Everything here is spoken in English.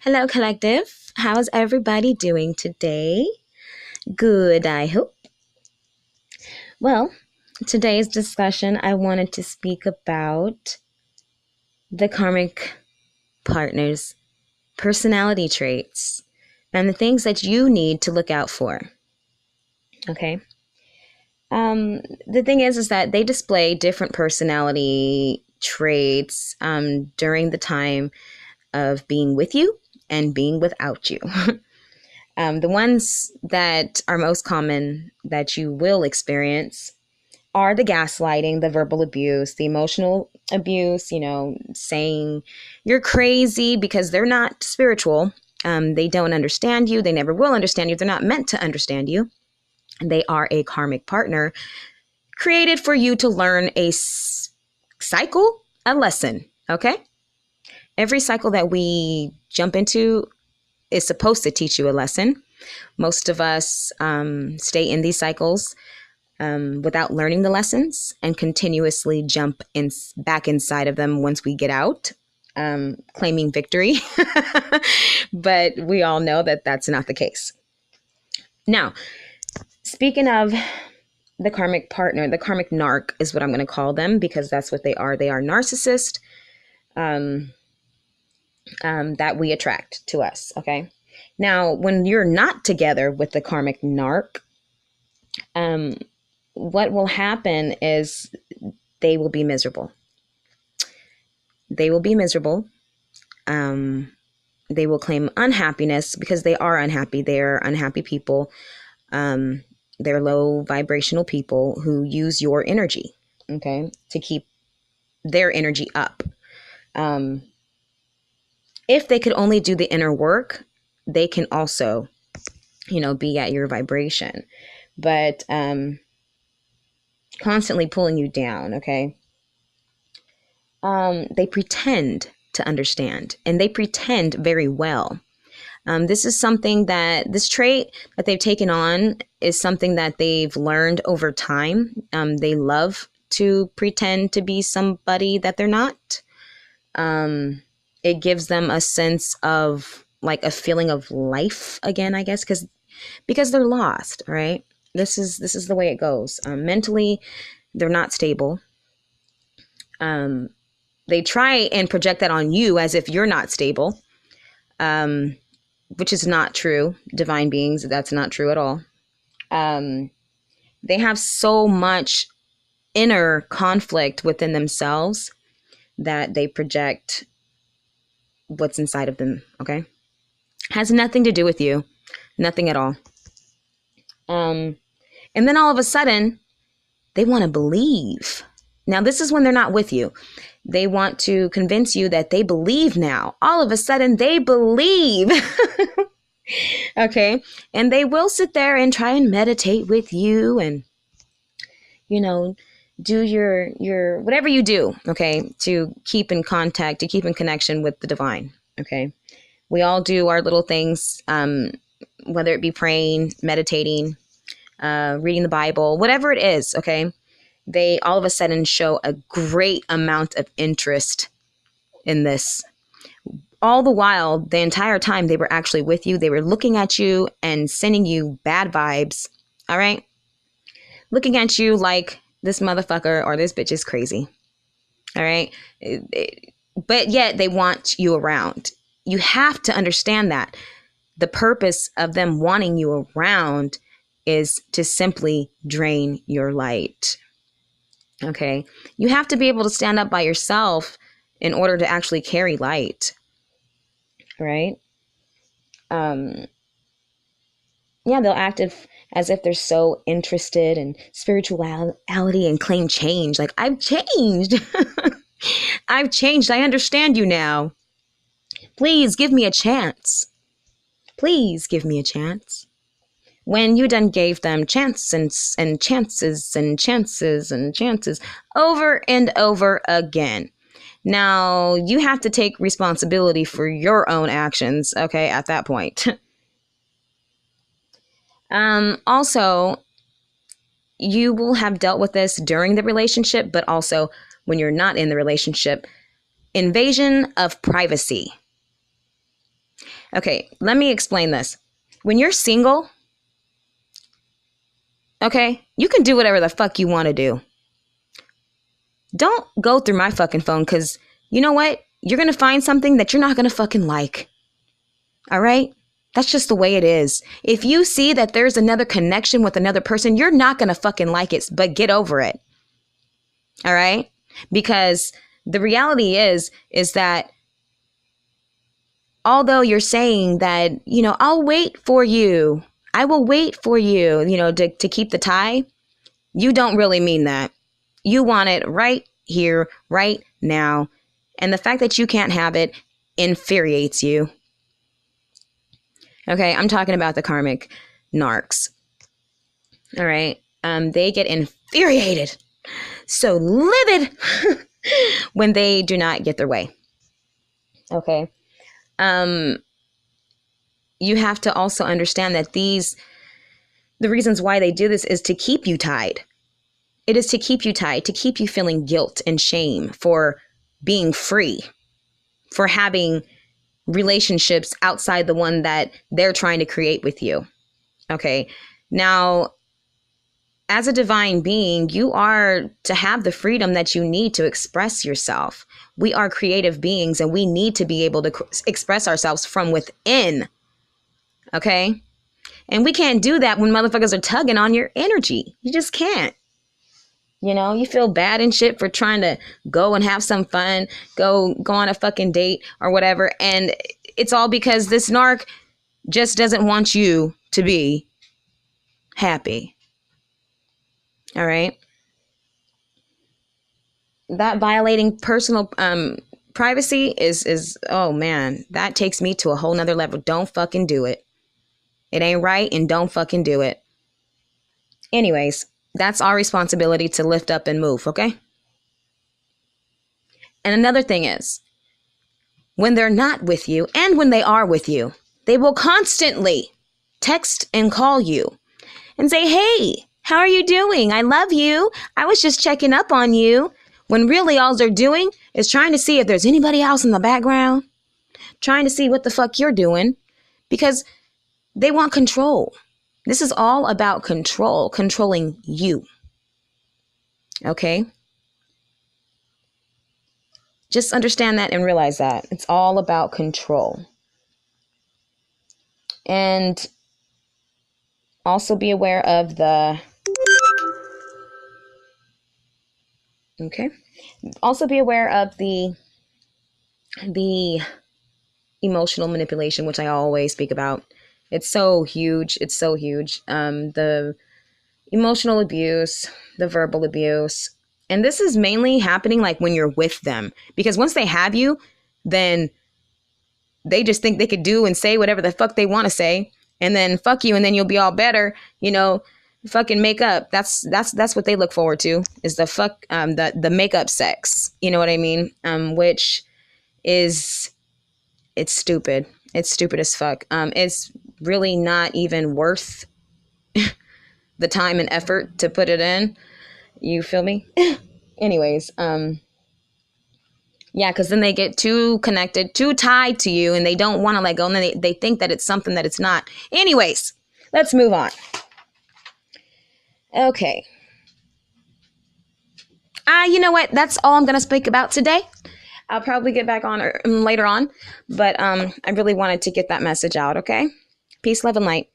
Hello, collective. How's everybody doing today? Good, I hope. Well, today's discussion, I wanted to speak about the karmic partner's personality traits and the things that you need to look out for. Okay. The thing is that they display different personality traits during the time of being with you and being without you. The ones that are most common that you will experience are the gaslighting, the verbal abuse, the emotional abuse, saying you're crazy because they're not spiritual. They don't understand you. They never will understand you. They're not meant to understand you. They are a karmic partner created for you to learn a cycle, a lesson. Okay. Every cycle that we jump into is supposed to teach you a lesson. Most of us stay in these cycles without learning the lessons and continuously jump back inside of them once we get out, claiming victory. But we all know that that's not the case. Now, speaking of the karmic partner, the karmic narc is what I'm going to call them because that's what they are. They are narcissists that we attract to us. Okay. Now, when you're not together with the karmic narc, what will happen is they will be miserable. They will be miserable. They will claim unhappiness because they are unhappy. They're unhappy people. They're low vibrational people who use your energy, okay, to keep their energy up. If they could only do the inner work, they can also, be at your vibration, but constantly pulling you down, okay? They pretend to understand, and they pretend very well. This trait that they've taken on is something that they've learned over time. They love to pretend to be somebody that they're not. It gives them a sense of like a feeling of life again, I guess, because they're lost, right? This is the way it goes. Mentally, they're not stable. They try and project that on you as if you're not stable, which is not true. Divine beings, that's not true at all. They have so much inner conflict within themselves that they project what's inside of them, okay? Has nothing to do with you. Nothing at all. And then all of a sudden, they want to believe. Now, this is when they're not with you. They want to convince you that they believe now. All of a sudden, they believe. Okay? And they will sit there and try and meditate with you and, do your whatever you do, okay, to keep in contact, to keep in connection with the divine, okay? We all do our little things, whether it be praying, meditating, reading the Bible, whatever it is, okay? They all of a sudden show a great amount of interest in this. All the while, the entire time they were actually with you, they were looking at you and sending you bad vibes, all right? Looking at you like this motherfucker or this bitch is crazy, all right? But yet they want you around. You have to understand that the purpose of them wanting you around is to simply drain your light. Okay. You have to be able to stand up by yourself in order to actually carry light. Right? They'll act as if they're so interested in spirituality and claim change. Like, I've changed. I've changed. I understand you now. Please give me a chance. Please give me a chance. When you done gave them chances and chances and chances and chances over and over again. Now, you have to take responsibility for your own actions, okay, at that point. Also, you will have dealt with this during the relationship, but also when you're not in the relationship. Invasion of privacy. Okay, let me explain this. When you're single, okay, you can do whatever the fuck you want to do. Don't go through my fucking phone, because you know what? You're going to find something that you're not going to fucking like. All right? That's just the way it is. If you see that there's another connection with another person, you're not going to fucking like it, but get over it. All right? Because the reality is that although you're saying that, I'll wait for you, I will wait for you, to keep the tie, you don't really mean that. You want it right here, right now. And the fact that you can't have it infuriates you. Okay, I'm talking about the karmic narcs. All right. They get infuriated, so livid when they do not get their way. Okay. You have to also understand that the reasons why they do this is to keep you tied. It is to keep you tied, to keep you feeling guilt and shame for being free, for having relationships outside the one that they're trying to create with you. Okay. Now, as a divine being, you are to have the freedom that you need to express yourself. We are creative beings, and we need to be able to express ourselves from within. Okay. And we can't do that when motherfuckers are tugging on your energy. You just can't. You feel bad and shit for trying to go and have some fun, go on a fucking date or whatever. And it's all because this narc just doesn't want you to be happy. All right. That violating personal privacy is, oh man, that takes me to a whole nother level. Don't fucking do it. It ain't right, and don't fucking do it. Anyways, that's our responsibility to lift up and move, okay? And another thing is, when they're not with you and when they are with you, they will constantly text and call you and say, hey, how are you doing? I love you. I was just checking up on you. When really all they're doing is trying to see if there's anybody else in the background, trying to see what the fuck you're doing, because they want control. This is all about control, controlling you. Okay? Just understand that and realize that. It's all about control. And also be aware of Also be aware of the emotional manipulation, which I always speak about. It's so huge. It's so huge. The emotional abuse, the verbal abuse. And this is mainly happening like when you're with them, because once they have you, then they just think they could do and say whatever the fuck they want to say, and then fuck you, and then you'll be all better, fucking make up. That's what they look forward to, is the makeup sex. You know what I mean? Which is, it's stupid. It's stupid as fuck. It's really not even worth the time and effort to put it in. You feel me? Anyways, yeah, because then they get too connected, too tied to you, and they don't want to let go, and then they think that it's something that it's not. Anyways, let's move on. Okay. You know what? That's all I'm going to speak about today. I'll probably get back on later on, but I really wanted to get that message out, okay? Peace, love, and light.